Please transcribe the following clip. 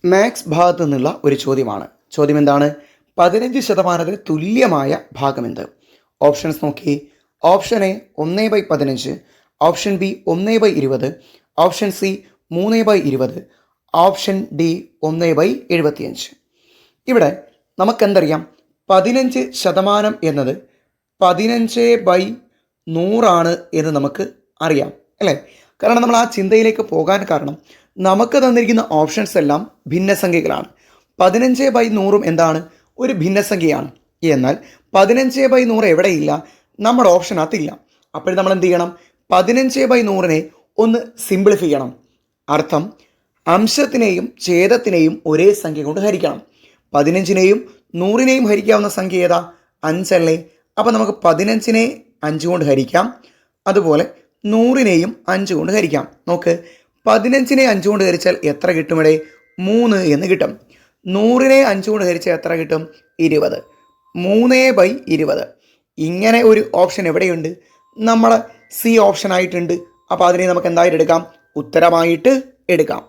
Maths ഭാഗത്തു നിന്നുള്ള ഒരു ചോദ്യമാണ്. ചോദ്യം എന്താണ്? 15% തുല്യമായ ഭാഗമെന്ത്? ഓപ്ഷൻസ് നോക്കി. Option A 1/15, option B 1/20, option C 3/20, option D 1/75. ഇവിടെ നമുക്കെന്തറിയാം? 15% എന്നത് 15/100 എന്ന് നമുക്ക് അറിയാം അല്ലേ? കാരണം നമ്മൾ ആ ചിന്തയിലേക്ക് പോകാൻ കാരണം നമുക്ക് തന്നിരിക്കുന്ന ഓപ്ഷൻസ് എല്ലാം ഭിന്നസംഖ്യകളാണ്. 15/100 എന്താണ്? ഒരു ഭിന്നസംഖ്യയാണ്. എന്നാൽ 15/100 എവിടെയില്ല? നമ്മുടെ ഓപ്ഷനകത്തില്ല. അപ്പോൾ നമ്മൾ എന്ത് ചെയ്യണം? 15/100 ഒന്ന് സിംപ്ലിഫൈ ചെയ്യണം. അർത്ഥം, അംശത്തിനെയും ഛേദത്തിനെയും ഒരേ സംഖ്യ കൊണ്ട് ഹരിക്കണം. 15നെയും 100നെയും ഹരിക്കാവുന്ന സംഖ്യ ഏതാ? 5 അല്ലേ? അപ്പോൾ നമുക്ക് 15നെ 5 കൊണ്ട് ഹരിക്കാം, അതുപോലെ 100നെയും 5 കൊണ്ട് ഹരിക്കാം. നോക്ക്, 15നെ 5 കൊണ്ട് ഹരിച്ചാൽ എത്ര കിട്ടും? ഇവിടെ 3 എന്ന് കിട്ടും. 100നെ 5 കൊണ്ട് ഹരിച്ചാൽ എത്ര കിട്ടും? 20. 3/20. ഇങ്ങനെ ഒരു ഓപ്ഷൻ എവിടെയുണ്ട്? നമ്മുടെ സി ഓപ്ഷൻ ആയിട്ടുണ്ട്. അപ്പോൾ അതിനെ നമുക്ക് എന്തായിട്ട് എടുക്കാം? ഉത്തരമായിട്ട് എടുക്കാം.